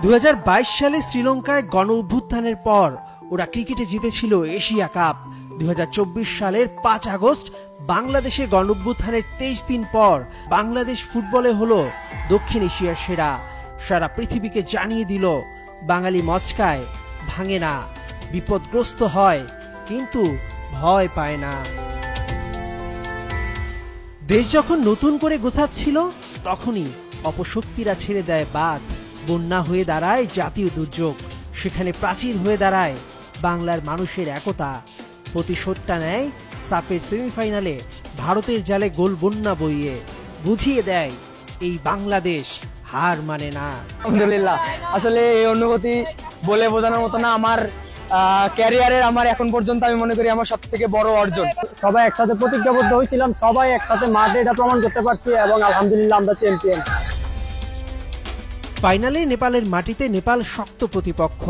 2022 সালে শ্রীলঙ্কায় গণ অভ্যুত্থানের পর ওরা ক্রিকেটে জিতেছিল এশিয়া কাপ। 2024 সালের 5 আগস্ট বাংলাদেশে গণ অভ্যুত্থানের 23 দিন পর বাংলাদেশ ফুটবলে হলো দক্ষিণ এশিয়ার সেরা। সারা পৃথিবীকে জানিয়ে দিল বাঙালি মচকায়, ভাঙে না, বিপদগ্রস্ত হয় কিন্তু ভয় পায় না। দেশ যখন নতুন করে গোছাচ্ছিল তখনই অপশক্তিরা ছেড়ে দেয় বাঁধ। বন্যা হয়ে দাঁড়ায় জাতীয় দুর্যোগ, সেখানে প্রাচীর হয়ে দাঁড়ায় বাংলার মানুষের একতা। প্রতিশোধটা নেয় সাফের সেমিফাইনালে ভারতের জালে গোল বন্যা বইয়ে, বুঝিয়ে দেয় এই বাংলাদেশ হার মানে না। আলহামদুলিল্লাহ, আসলে এই অনুভূতি বলে বোঝানোর মতো না। আমার ক্যারিয়ারের আমার এখন পর্যন্ত আমি মনে করি আমার সবথেকে বড় অর্জন। সবাই একসাথে প্রতিজ্ঞাবদ্ধ হয়েছিলাম, সবাই একসাথে মাঠে এটা প্রমাণ করতে পারছি এবং আলহামদুলিল্লাহ আমরা চ্যাম্পিয়ন। ফাইনালে নেপালের মাটিতে নেপাল শক্ত প্রতিপক্ষ।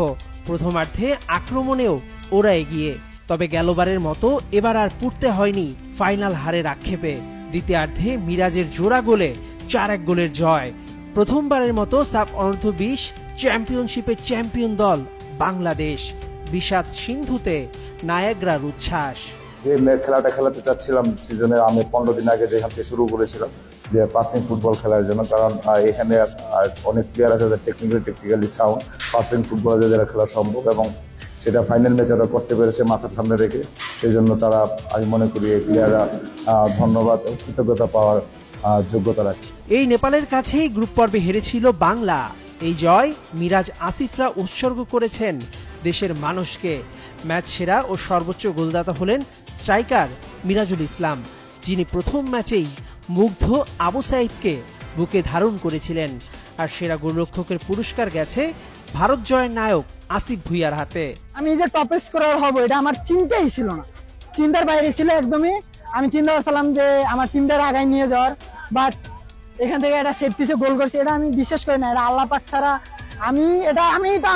প্রথমার্ধে আক্রমণেও ওরা এগিয়ে, তবে গেলবারের মতো এবার আর পুড়তে হয়নি ফাইনাল হারের আক্ষেপে। দ্বিতীয়ার্ধে মিরাজের জোড়া গোলে 4-1 গোলের জয়। প্রথমবারের মতো সাব অনূর্ধ্ব-20 চ্যাম্পিয়নশিপে চ্যাম্পিয়ন দল বাংলাদেষ। বিষাদ সিন্ধুতে নায়াগ্রার উচ্ছ্বাস। যে খেলাটা খেলাতে চাচ্ছিলাম সিজনের আমি 15 দিন আগে যেখান থেকে শুরু করেছিলাম যে পাসিং ফুটবল খেলার জন্য, কারণ এখানে অনেক প্লেয়ার আছে যাদের টেকনিক্যালি সাউন্ড, পাসিং ফুটবল যারা খেলা সম্ভব, এবং সেটা ফাইনাল ম্যাচ ওরা করতে পেরেছে মাথার সামনে রেখে। সেই জন্য তারা, আমি মনে করি এই প্লেয়াররা ধন্যবাদ ও কৃতজ্ঞতা পাওয়ার যোগ্যতা রাখে। এই নেপালের কাছেই গ্রুপ পর্বে হেরেছিল বাংলা। এই জয় মিরাজ আসিফরা উৎসর্গ করেছেন দেশের মানুষকে। ম্যাচ সেরা ও সর্বোচ্চ গোলদাতা হলেন স্ট্রাইকার মিরাজুল ইসলাম, যিনি প্রথম ম্যাচেই মুগ্ধ আবু সাইদকে বুকে ধারণ করেছিলেন। আর সেরা গোলরক্ষকের পুরস্কার গেছে ভারত জয়ের নায়ক আসিফ ভুঁইয়ার হাতে। আমি যে টপ স্কোরার হব এটা আমার চিন্তাই ছিল না, চিন্তার বাইরে ছিল একদমই। আমি চিন্তা করছিলাম যে আমার টিমটার আগায় নিয়ে যাওয়ার, বাট এখান থেকে একটা সেট পিসে গোল করছি, এটা আমি বিশ্বাস করি না। এটা আল্লাহ পাক ছাড়া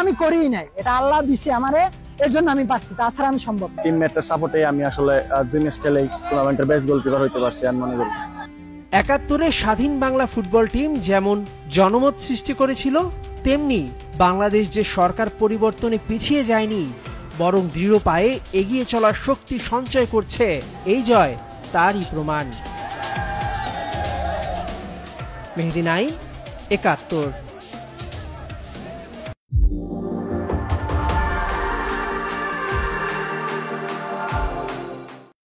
আমি করিই নাই, এটা আল্লাহ দিছে আমারে, এর জন্য আমি পারছি, তাছাড়া আমি সম্ভব। টিমমেটের সাপোর্টে আমি আসলে 2 ম্যাচ খেলেই টুর্নামেন্টের বেস্ট গোলকিপার হতে পারছি আমি মনে করি। 71-এ স্বাধীন বাংলা ফুটবল টিম যেমন জনমত সৃষ্টি করেছিল, তেমনি বাংলাদেশ যে সরকার পরিবর্তনে পিছিয়ে যায়নি, বরং দৃঢ় পায়ে এগিয়ে চলার শক্তি সঞ্চয় করছে। এই জয় তারই প্রমাণ। মেহেদী নাঈম, 71।